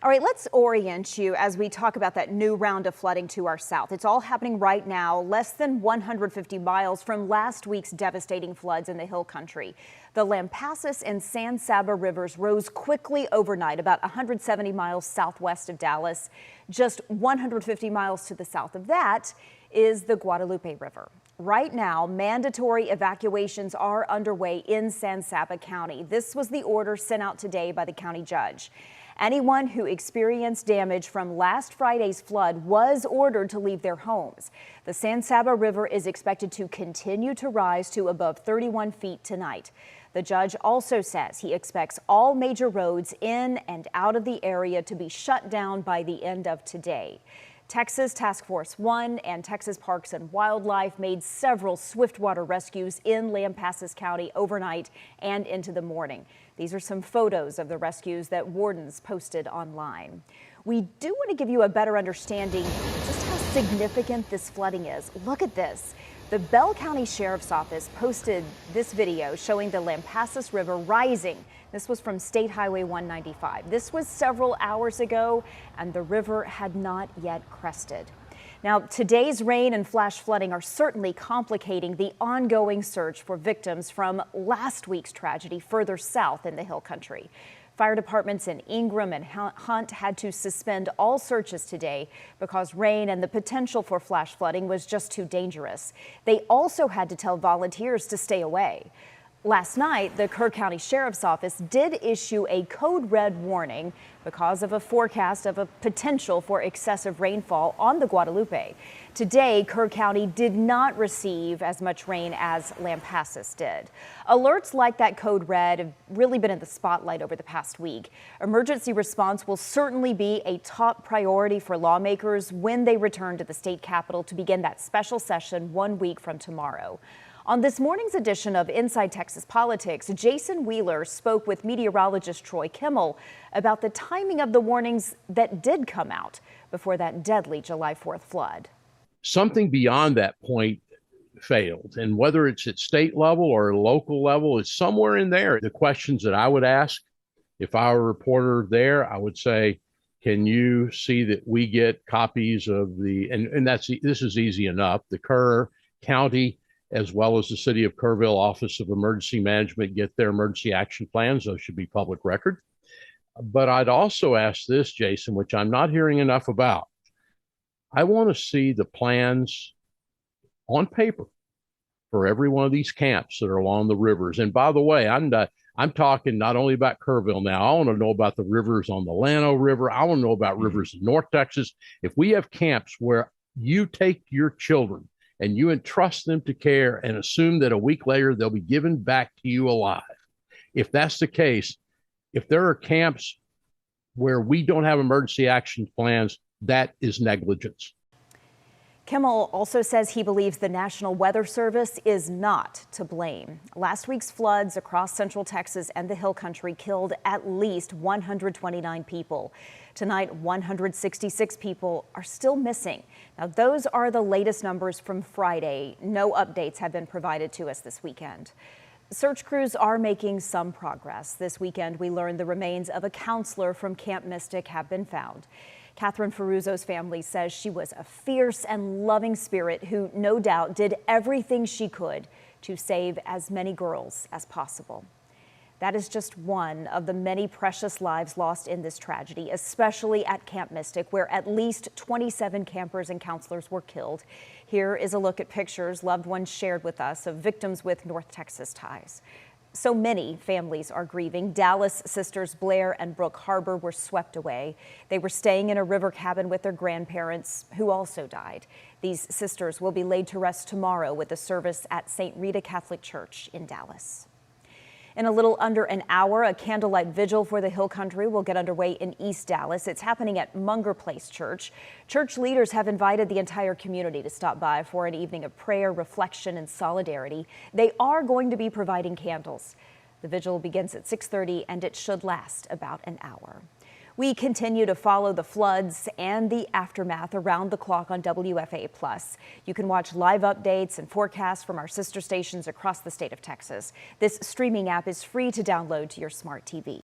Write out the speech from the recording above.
All right, let's orient you as we talk about that new round of flooding to our south. It's all happening right now, less than 150 miles from last week's devastating floods in the Hill Country. The Lampasas and San Saba rivers rose quickly overnight, about 170 miles southwest of Dallas. Just 150 miles to the south of that is the Guadalupe River. Right now, mandatory evacuations are underway in San Saba County. This was the order sent out today by the county judge. Anyone who experienced damage from last Friday's flood was ordered to leave their homes. The San Saba River is expected to continue to rise to above 31 feet tonight. The judge also says he expects all major roads in and out of the area to be shut down by the end of today. Texas Task Force 1 and Texas Parks and Wildlife made several swiftwater rescues in Lampasas County overnight and into the morning. These are some photos of the rescues that wardens posted online. We do want to give you a better understanding just how significant this flooding is. Look at this. The Bell County Sheriff's Office posted this video showing the Lampasas River rising. This was from State Highway 195. This was several hours ago, and the river had not yet crested. Now, today's rain and flash flooding are certainly complicating the ongoing search for victims from last week's tragedy further south in the Hill Country. Fire departments in Ingram and Hunt had to suspend all searches today because rain and the potential for flash flooding was just too dangerous. They also had to tell volunteers to stay away. Last night, the Kerr County Sheriff's Office did issue a code red warning because of a forecast of a potential for excessive rainfall on the Guadalupe. Today, Kerr County did not receive as much rain as Lampasas did. Alerts like that code red have really been in the spotlight over the past week. Emergency response will certainly be a top priority for lawmakers when they return to the state capitol to begin that special session 1 week from tomorrow. On this morning's edition of Inside Texas Politics, Jason Wheeler spoke with meteorologist Troy Kimmel about the timing of the warnings that did come out before that deadly July 4th flood. Something beyond that point failed, and whether it's at state level or local level, it's somewhere in there. The questions that I would ask if I were a reporter there, I would say, can you see that we get copies of this is easy enough. The Kerr County as well as the City of Kerrville Office of Emergency Management get their emergency action plans. Those should be public record. But I'd also ask this, Jason, which I'm not hearing enough about. I want to see the plans on paper for every one of these camps that are along the rivers. And by the way, I'm talking not only about Kerrville now. I want to know about the rivers on the Llano River. I want to know about rivers in North Texas. If we have camps where you take your children and you entrust them to care and assume that a week later they'll be given back to you alive. If that's the case, if there are camps where we don't have emergency action plans, that is negligence. Kimmel also says he believes the National Weather Service is not to blame. Last week's floods across central Texas and the Hill Country killed at least 129 people. Tonight, 166 people are still missing. Now, those are the latest numbers from Friday. No updates have been provided to us this weekend. Search crews are making some progress. This weekend, we learned the remains of a counselor from Camp Mystic have been found. Catherine Ferruzzo's family says she was a fierce and loving spirit who no doubt did everything she could to save as many girls as possible. That is just one of the many precious lives lost in this tragedy, especially at Camp Mystic, where at least 27 campers and counselors were killed. Here is a look at pictures loved ones shared with us of victims with North Texas ties. So many families are grieving. Dallas sisters Blair and Brooke Harbor were swept away. They were staying in a river cabin with their grandparents, who also died. These sisters will be laid to rest tomorrow with a service at St. Rita Catholic Church in Dallas. In a little under an hour, a candlelight vigil for the Hill Country will get underway in East Dallas. It's happening at Munger Place Church. Church leaders have invited the entire community to stop by for an evening of prayer, reflection, and solidarity. They are going to be providing candles. The vigil begins at 6:30 and it should last about an hour. We continue to follow the floods and the aftermath around the clock on WFA+. You can watch live updates and forecasts from our sister stations across the state of Texas. This streaming app is free to download to your smart TV.